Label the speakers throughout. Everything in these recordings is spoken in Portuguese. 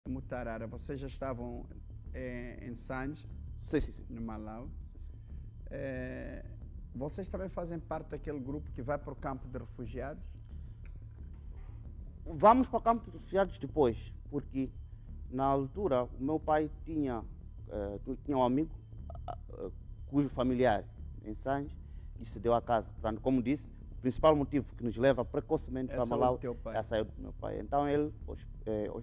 Speaker 1: Mutarara, vocês já estavam em Sanji,
Speaker 2: Sim, sim, sim.
Speaker 1: no Malau.
Speaker 2: Sim, sim.
Speaker 1: Vocês também fazem parte daquele grupo que vai para o campo de refugiados?
Speaker 2: Vamos para o campo de refugiados depois, porque na altura o meu pai tinha um amigo cujo familiar em Sanji e cedeu a casa. Portanto, como disse, o principal motivo que nos leva precocemente para Malau é a saída do meu pai. Então,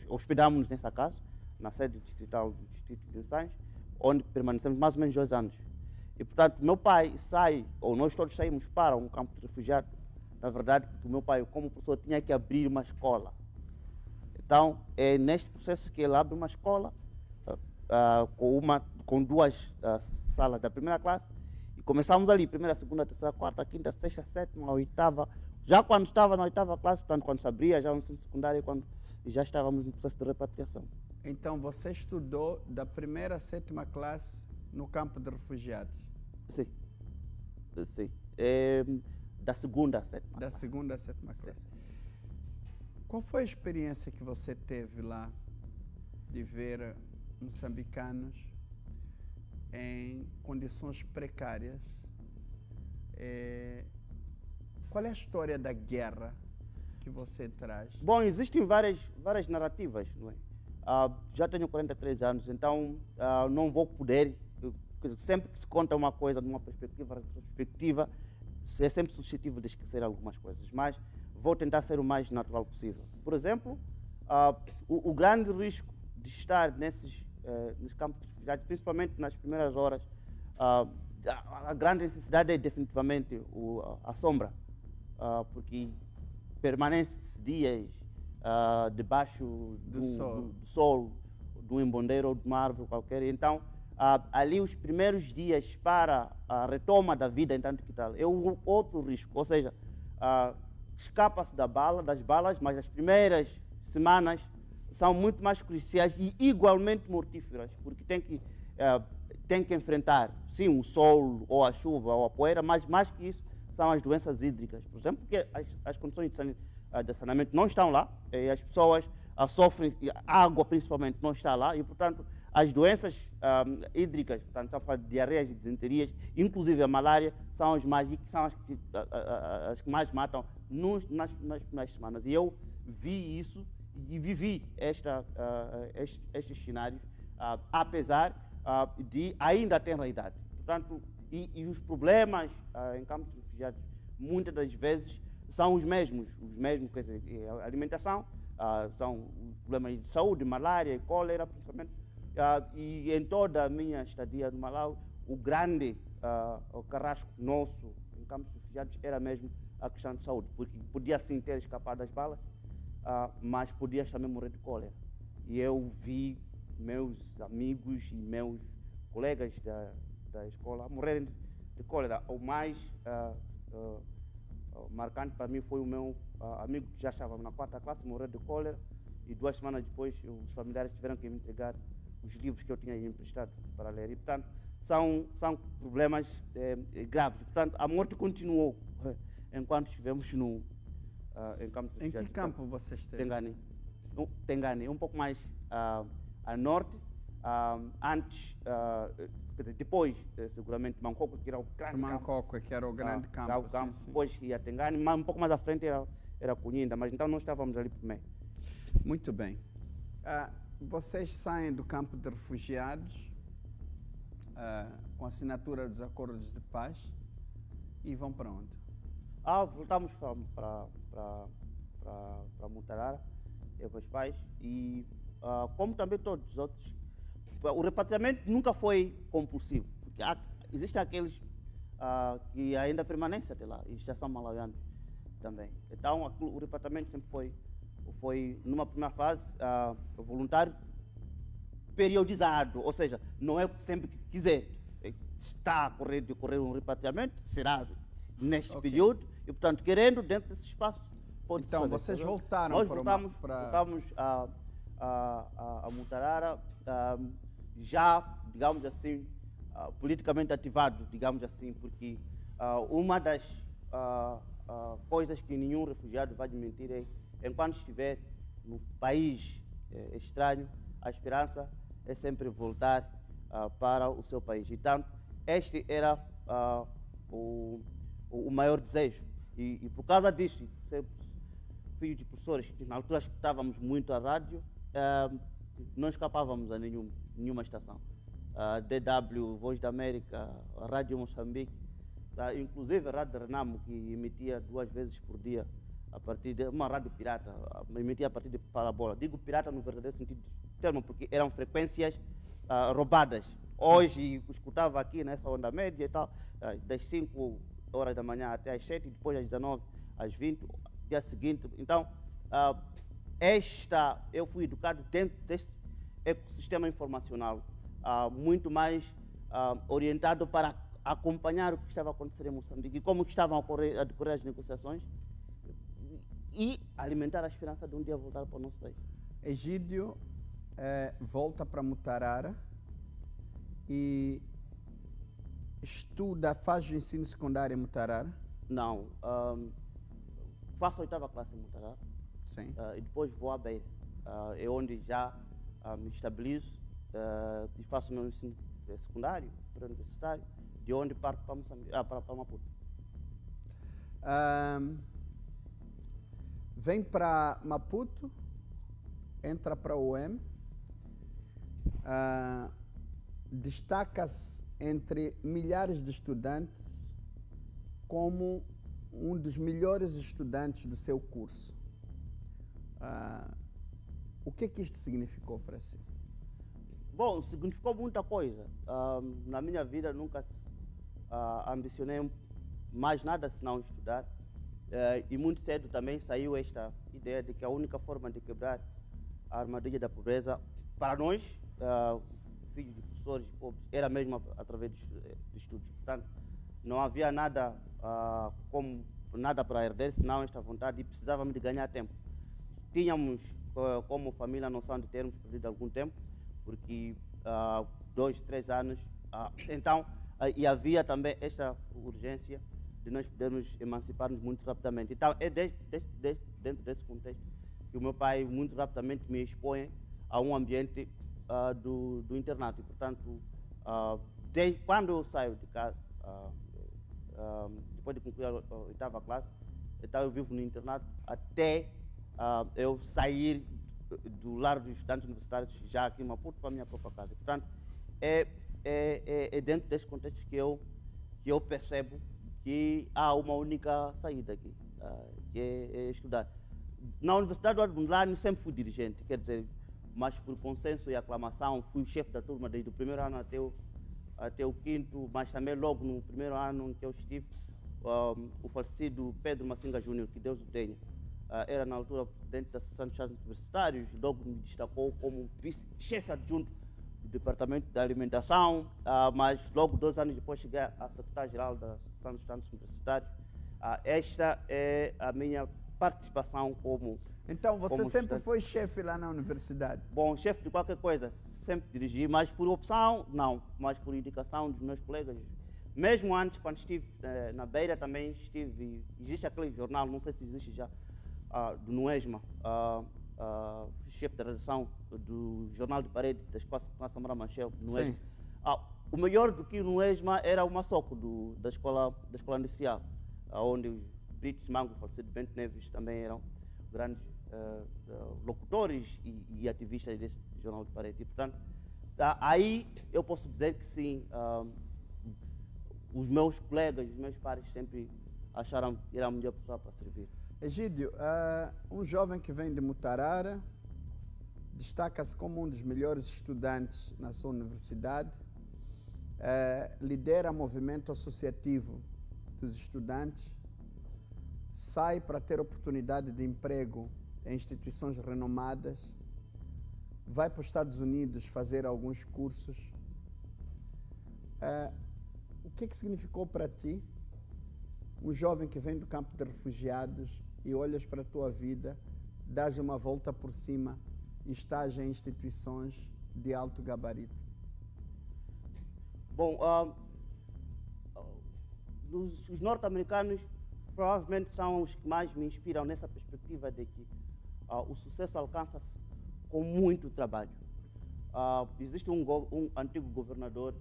Speaker 2: hospedamos-nos nessa casa, na sede distrital do distrito de Sanji, onde permanecemos mais ou menos 2 anos. E, portanto, meu pai sai, ou nós todos saímos para um campo de refugiados, na verdade, porque o meu pai, como professor, tinha que abrir uma escola. Então, é neste processo que ele abre uma escola com 2 salas da primeira classe e começamos ali, primeira, segunda, terceira, quarta, quinta, sexta, sétima, oitava. Já quando estava na 8ª classe, portanto, quando se abria já no ensino secundário, quando já estávamos no processo de repatriação.
Speaker 1: Então, você estudou da primeira à 7ª classe no campo de refugiados?
Speaker 2: Sim. Sim. Da segunda à 7ª.
Speaker 1: Da segunda à 7ª classe. Qual foi a experiência que você teve lá de ver moçambicanos em condições precárias? Qual é a história da guerra que você traz?
Speaker 2: Bom, existem várias narrativas, não é? Já tenho 43 anos, então não vou poder. Sempre que se conta uma coisa de uma perspectiva retrospectiva, é sempre suscetível de esquecer algumas coisas, mas vou tentar ser o mais natural possível. Por exemplo, o grande risco de estar nos campos de refugiados, principalmente nas primeiras horas, a grande necessidade é definitivamente a sombra, porque permanece dias debaixo do sol, do embondeiro ou de uma árvore qualquer. Então, ali os primeiros dias para a retoma da vida, entanto que tal, é outro risco, ou seja, escapa-se das balas, mas as primeiras semanas são muito mais cruciais e igualmente mortíferas, porque tem que enfrentar, sim, o sol, ou a chuva, ou a poeira, mas mais que isso, são as doenças hídricas, por exemplo, porque as condições de saneamento não estão lá, e as pessoas sofrem, a água principalmente não está lá, e portanto as doenças hídricas, portanto estamos a falar de diarreias e disenterias, inclusive a malária, são as que mais matam nas primeiras semanas. E eu vi isso e vivi estes cenários, apesar de ainda ter na idade. Portanto, e os problemas em campos de refugiados, muitas das vezes, são os mesmos, quer dizer, a alimentação, são problemas de saúde, malária, cólera, principalmente. E em toda a minha estadia no Malau, o grande carrasco nosso em campos de refugiados era mesmo a questão de saúde, porque podia sim ter escapado das balas, mas podia também morrer de cólera. E eu vi meus amigos e meus colegas da escola morrerem de cólera. O mais marcante para mim foi o meu amigo que já estava na 4ª classe, morreu de cólera, e 2 semanas depois os familiares tiveram que me entregar os livros que eu tinha emprestado para ler. E, portanto, são problemas graves. Portanto, a morte continuou enquanto estivemos em campo de refugiados.
Speaker 1: Em que campo você esteve?
Speaker 2: Tengane, um pouco mais a norte, depois, seguramente, Mancoco, que era o grande
Speaker 1: Mancoco, que era o grande campo.
Speaker 2: Sim. Depois ia Tengane, mas um pouco mais à frente era Cunhinda, mas então nós estávamos ali por meio.
Speaker 1: Muito bem. Vocês saem do campo de refugiados com a assinatura dos acordos de paz e vão para onde?
Speaker 2: Voltamos para Mutarara, eu com os pais, e como também todos os outros, o repatriamento nunca foi compulsivo, porque existem aqueles que ainda permanecem até lá, e já são malauianos também. Então o repatriamento sempre foi numa primeira fase, voluntário, periodizado, ou seja, não é sempre que quiser. Está a decorrer um repatriamento, será neste período, e portanto, querendo, dentro desse espaço, pode
Speaker 1: então, fazer. Vocês voltaram
Speaker 2: Nós voltamos a Mutarara, já, digamos assim, politicamente ativado, digamos assim, porque uma das coisas que nenhum refugiado vai mentir é, enquanto estiver no país estranho, a esperança é sempre voltar para o seu país. Então, este era o maior desejo. E por causa disso, ser filho de professores, que na altura escutávamos muito a rádio, não escapávamos a nenhuma estação. DW, Voz da América, a Rádio Moçambique, inclusive a Rádio Renamo, que emitia 2 vezes por dia, a partir de uma rádio pirata, emitia a partir de parabola. Digo pirata no verdadeiro sentido do termo, porque eram frequências roubadas. Hoje, escutava aqui nessa onda média e tal, das 5 horas da manhã até às 7, depois às 19, às 20, dia seguinte. Então, eu fui educado dentro desse ecossistema informacional, muito mais orientado para acompanhar o que estava a acontecer em Moçambique e como estavam a decorrer as negociações e alimentar a esperança de um dia voltar para o nosso país.
Speaker 1: Egídio volta para Mutarara e faz o ensino secundário em Mutarara?
Speaker 2: Não, faço a 8ª classe em Mutarara.
Speaker 1: Sim.
Speaker 2: E depois vou a Beira, é onde já me estabilizo e faço o meu ensino secundário, pré-universitário, de onde parto para Maputo.
Speaker 1: Vem para Maputo, entra para o UEM, destaca-se entre milhares de estudantes como um dos melhores estudantes do seu curso. O que isto significou para si?
Speaker 2: Bom, significou muita coisa. Na minha vida nunca ambicionei mais nada senão estudar. E muito cedo também saiu esta ideia de que a única forma de quebrar a armadilha da pobreza, para nós, filhos de professores pobres, era mesmo através de estudos. Portanto, não havia nada para herder, senão esta vontade, e precisávamos de ganhar tempo. Tínhamos, como família, a noção de termos perdido algum tempo, porque 2, 3 anos, então, e havia também esta urgência de nós podermos emancipar-nos muito rapidamente. Então, é dentro desse contexto que o meu pai muito rapidamente me expõe a um ambiente do internato. E, portanto, desde quando eu saio de casa, depois de concluir a 8ª classe, então eu vivo no internato até eu sair do lar dos estudantes universitários, já aqui em Maputo, para a minha própria casa. Portanto, é dentro desse contexto que eu percebo que há uma única saída aqui, que é estudar. Na Universidade do Adunlani sempre fui dirigente, quer dizer, mas por consenso e aclamação fui chefe da turma desde o primeiro ano até o 5º, mas também logo no primeiro ano em que eu estive, o falecido Pedro Massinga Júnior, que Deus o tenha, era na altura presidente da Associação de Estudantes Universitários, logo me destacou como vice-chefe adjunto do Departamento da Alimentação, mas logo 2 anos depois cheguei a secretário-geral da Associação de Estudantes Universitários. Esta é a minha participação como
Speaker 1: Então, você
Speaker 2: como
Speaker 1: sempre
Speaker 2: estudante.
Speaker 1: foi chefe lá na universidade?
Speaker 2: Bom, chefe de qualquer coisa, sempre dirigi, mas por opção, não, mas por indicação dos meus colegas. Mesmo antes, quando estive na Beira, também estive, existe aquele jornal, não sei se existe já, do Nuesma, chefe da redação do Jornal de Parede da Escola Samara Machel, Nuesma. O melhor do que o Nuesma era o Massoco da escola industrial, onde os Britos Mango, falecido Bento Neves, também eram grandes locutores e ativistas desse Jornal de Parede. E, portanto, aí eu posso dizer que sim, os meus colegas, os meus pares sempre acharam que era a melhor pessoa para servir.
Speaker 1: Egídio, um jovem que vem de Mutarara, destaca-se como um dos melhores estudantes na sua universidade, lidera movimento associativo dos estudantes, sai para ter oportunidade de emprego em instituições renomadas, vai para os Estados Unidos fazer alguns cursos. O que significou para ti um jovem que vem do campo de refugiados e olhas para a tua vida, dás uma volta por cima e estás em instituições de alto gabarito?
Speaker 2: Bom, os norte-americanos provavelmente são os que mais me inspiram nessa perspectiva de que o sucesso alcança-se com muito trabalho. existe um antigo governador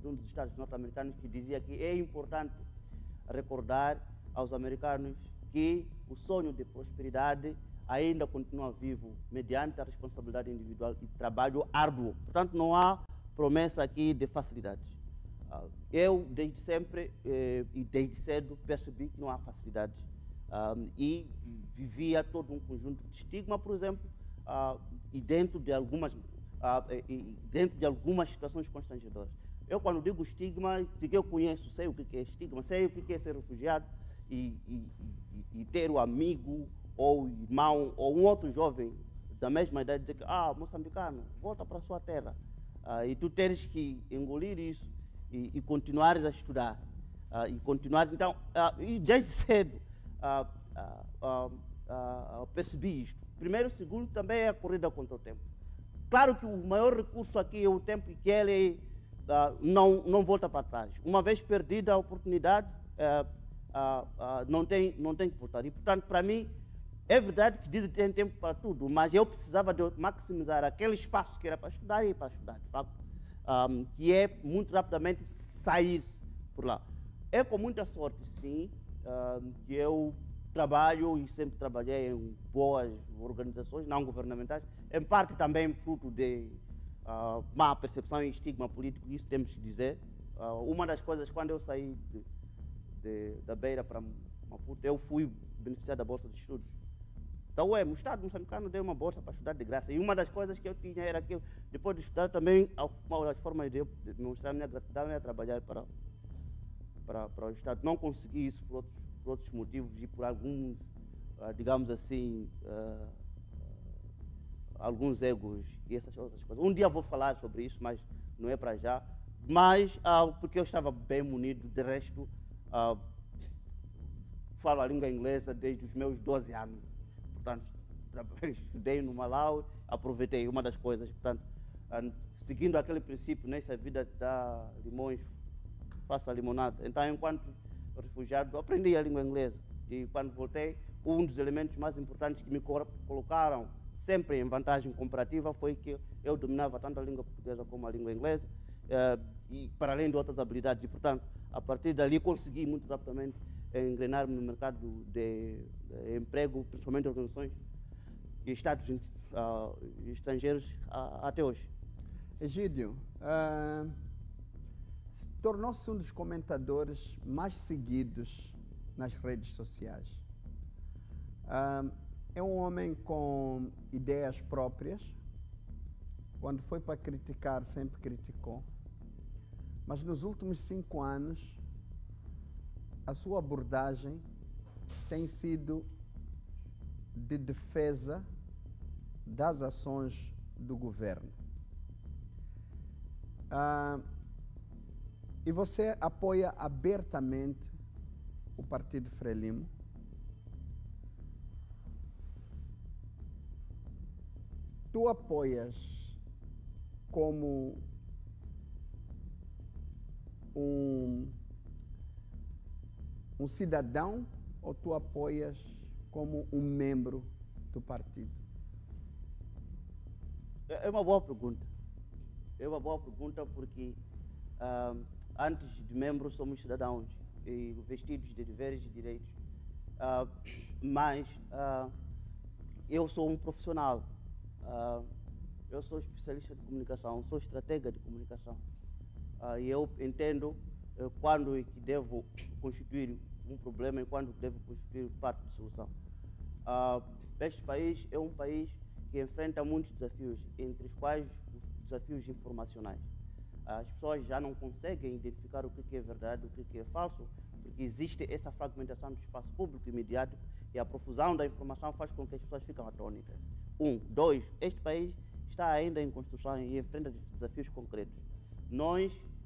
Speaker 2: de um dos estados norte-americanos que dizia que é importante recordar aos americanos que o sonho de prosperidade ainda continua vivo mediante a responsabilidade individual e trabalho árduo. Portanto, não há promessa aqui de facilidades. Eu, desde sempre e desde cedo, percebi que não há facilidades e vivia todo um conjunto de estigma, por exemplo, e dentro de algumas situações constrangedoras. Eu, quando digo estigma, que eu conheço, sei o que é estigma, sei o que é ser refugiado e ter o amigo ou irmão ou um outro jovem da mesma idade dizer que, moçambicano, volta para a sua terra. E tu teres que engolir isso e continuares a estudar. E continuares, então, e desde cedo percebi isto. Primeiro, segundo, também é a corrida contra o tempo. Claro que o maior recurso aqui é o tempo e que ele não volta para trás. Uma vez perdida a oportunidade, não tem que voltar. E, portanto, para mim, é verdade que dizem que tem tempo para tudo, mas eu precisava de maximizar aquele espaço que era para estudar e para estudar, de facto, que é muito rapidamente sair por lá. É com muita sorte, sim, que eu trabalho e sempre trabalhei em boas organizações não governamentais, em parte também fruto de má percepção e estigma político, isso temos que dizer. Uma das coisas, quando eu saí da Beira para Maputo, eu fui beneficiado da Bolsa de Estudos. Então, o Estado moçambicano deu uma bolsa para estudar de graça. E uma das coisas que eu tinha era que, depois de estudar também, uma das formas de eu mostrar a minha gratidão era trabalhar para o Estado. Não consegui isso por outros motivos e por alguns, digamos assim, alguns egos e essas outras coisas. Um dia vou falar sobre isso, mas não é para já. Mas porque eu estava bem munido, de resto, falo a língua inglesa desde os meus 12 anos. Portanto, estudei no Malau, aproveitei uma das coisas. Portanto, seguindo aquele princípio, nessa vida dá limões, faça limonada. Então, enquanto refugiado, aprendi a língua inglesa. E quando voltei, um dos elementos mais importantes que me colocaram sempre em vantagem comparativa foi que eu dominava tanto a língua portuguesa como a língua inglesa, e para além de outras habilidades. E, portanto, a partir dali consegui muito rapidamente engrenar-me no mercado de emprego, principalmente em organizações e estados estrangeiros até hoje.
Speaker 1: Egídio, tornou-se um dos comentadores mais seguidos nas redes sociais. É um homem com ideias próprias. Quando foi para criticar, sempre criticou. Mas nos últimos 5 anos, a sua abordagem tem sido de defesa das ações do governo. E você apoia abertamente o Partido Frelimo. Tu apoias como um cidadão ou tu apoias como um membro do partido?
Speaker 2: É uma boa pergunta. É uma boa pergunta porque antes de membros somos cidadãos e vestidos de deveres e direitos. Mas eu sou um profissional. Eu sou especialista de comunicação, sou estratega de comunicação. E eu entendo quando é que devo constituir um problema e quando devo constituir parte da solução. Este país é um país que enfrenta muitos desafios, entre os quais os desafios informacionais. As pessoas já não conseguem identificar o que é verdade, o que é falso, porque existe essa fragmentação do espaço público e mediático e a profusão da informação faz com que as pessoas fiquem atônitas. 1. 2. Este país está ainda em construção e enfrenta desafios concretos.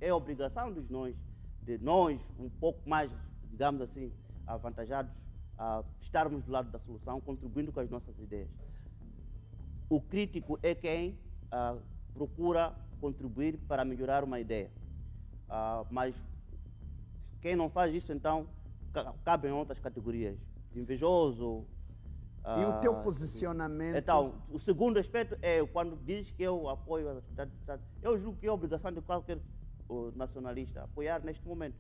Speaker 2: É obrigação de nós, um pouco mais, digamos assim, avantajados, estarmos do lado da solução, contribuindo com as nossas ideias. O crítico é quem procura contribuir para melhorar uma ideia. Mas quem não faz isso, então, cabe em outras categorias. Invejoso,
Speaker 1: E o teu posicionamento?
Speaker 2: Então, o segundo aspecto é quando diz que eu apoio as atividades do Estado. Eu julgo que é obrigação de qualquer nacionalista apoiar neste momento.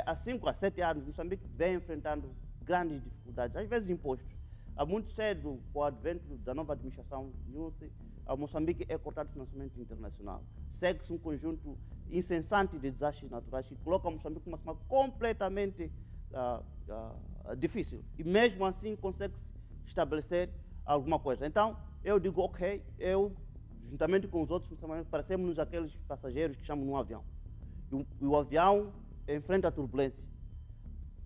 Speaker 2: Há 5 a 7 anos, Moçambique vem enfrentando grandes dificuldades, às vezes impostos. Há muito cedo, com o advento da nova administração NUNSE, a Moçambique é cortado o financiamento internacional. Segue-se um conjunto incessante de desastres naturais que coloca a Moçambique numa situação completamente difícil. E mesmo assim consegue-se estabelecer alguma coisa. Então, eu digo, ok, eu, juntamente com os outros, parecemos-nos aqueles passageiros que chamam num avião. E o avião enfrenta a turbulência.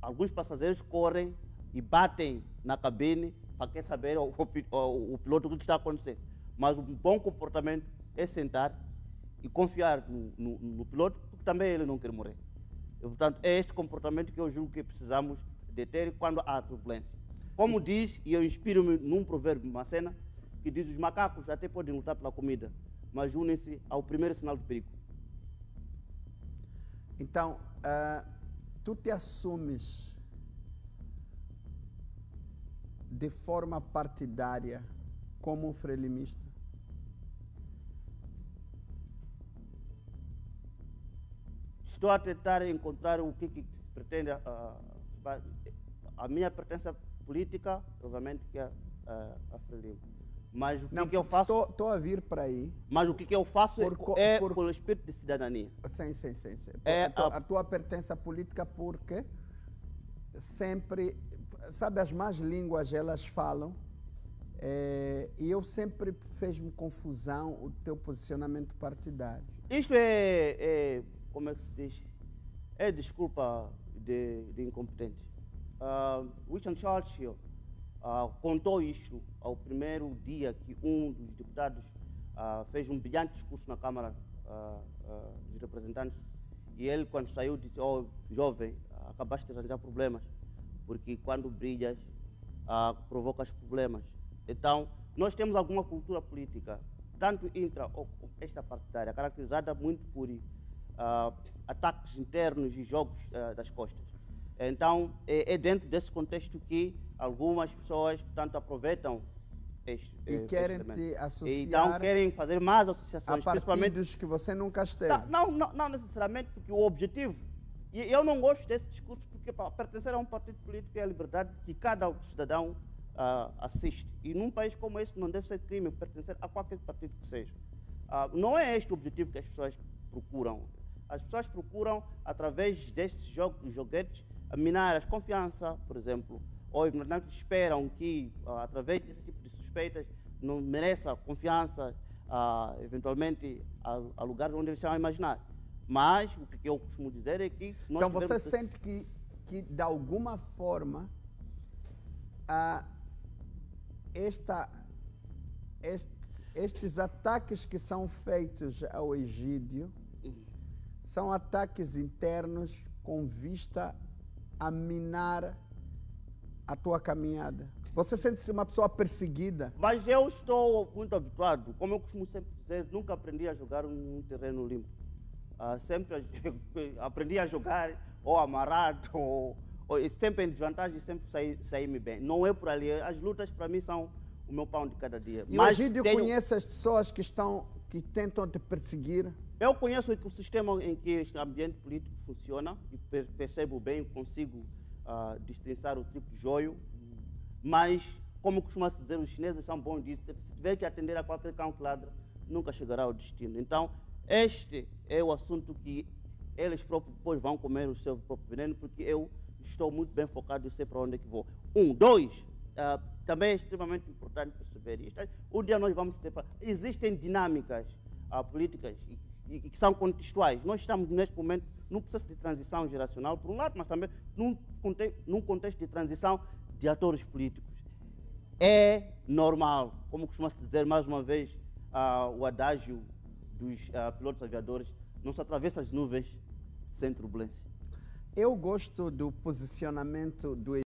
Speaker 2: Alguns passageiros correm e batem na cabine para querer saber o piloto o que está acontecendo. Mas um bom comportamento é sentar e confiar no piloto, porque também ele não quer morrer. E, portanto, é este comportamento que eu julgo que precisamos de ter quando há turbulência. Como diz, e eu inspiro-me num provérbio, uma cena, que diz: os macacos até podem lutar pela comida, mas unem-se ao primeiro sinal de perigo.
Speaker 1: Então, tu te assumes de forma partidária como um frelimista?
Speaker 2: Estou a tentar encontrar o que pretende a minha pertença política, obviamente, que é a Frelimo. Mas o que eu faço...
Speaker 1: Estou a vir para aí.
Speaker 2: Mas o que eu faço por espírito de cidadania.
Speaker 1: Sim. A tua pertença política, porque sempre... Sabe, as más línguas, elas falam, e eu sempre fez-me confusão o teu posicionamento partidário.
Speaker 2: Isto como é que se diz? É desculpa de incompetente. Winston Churchill contou isto ao primeiro dia que um dos deputados fez um brilhante discurso na Câmara dos Representantes, e ele, quando saiu, disse: "Oh, jovem, acabaste de arranjar problemas, porque quando brilhas, provocas problemas." Então, nós temos alguma cultura política, tanto intra ou extrapartidária, caracterizada muito por ataques internos e jogos das costas. Então, é dentro desse contexto que algumas pessoas, portanto, aproveitam
Speaker 1: e querem te associar.
Speaker 2: Então, querem fazer mais associações,
Speaker 1: a partidos que você nunca esteve.
Speaker 2: Não necessariamente, porque o objetivo... E eu não gosto desse discurso, porque para pertencer a um partido político é a liberdade que cada cidadão assiste. E num país como esse não deve ser crime pertencer a qualquer partido que seja. Não é este o objetivo que as pessoas procuram. As pessoas procuram, através destes joguetes, minar a confiança, por exemplo, ou esperam que, através desse tipo de suspeitas, não mereça confiança, eventualmente, a lugares onde eles estão a imaginar. Mas o que eu costumo dizer é que... Se nós
Speaker 1: então você sente que de alguma forma, estes ataques que são feitos ao Egídio são ataques internos com vista a minar a tua caminhada? Você sente-se uma pessoa perseguida?
Speaker 2: Mas eu estou muito habituado, como eu costumo sempre dizer, nunca aprendi a jogar num terreno limpo. Sempre aprendi a jogar ou amarrado, ou sempre em desvantagem, sempre saí-me bem. Não é por ali. As lutas para mim são o meu pão de cada dia.
Speaker 1: E mas o Egídio conhece as pessoas que tentam te perseguir?
Speaker 2: Eu conheço o sistema em que este ambiente político funciona e percebo bem, consigo destrinçar o trigo de joio, mas, como costuma-se dizer, os chineses são bons disso: se tiver que atender a qualquer cão que ladra, nunca chegará ao destino. Então, este é o assunto que eles próprios depois vão comer o seu próprio veneno, porque eu estou muito bem focado em sei para onde é que vou. Dois, também é extremamente importante perceber isto. Um dia nós vamos ter... Existem dinâmicas políticas e que são contextuais. Nós estamos, neste momento, num processo de transição geracional, por um lado, mas também num contexto de transição de atores políticos. É normal, como costuma-se dizer mais uma vez, o adágio dos pilotos aviadores: não se atravessa as nuvens sem turbulência.
Speaker 1: Eu gosto do posicionamento do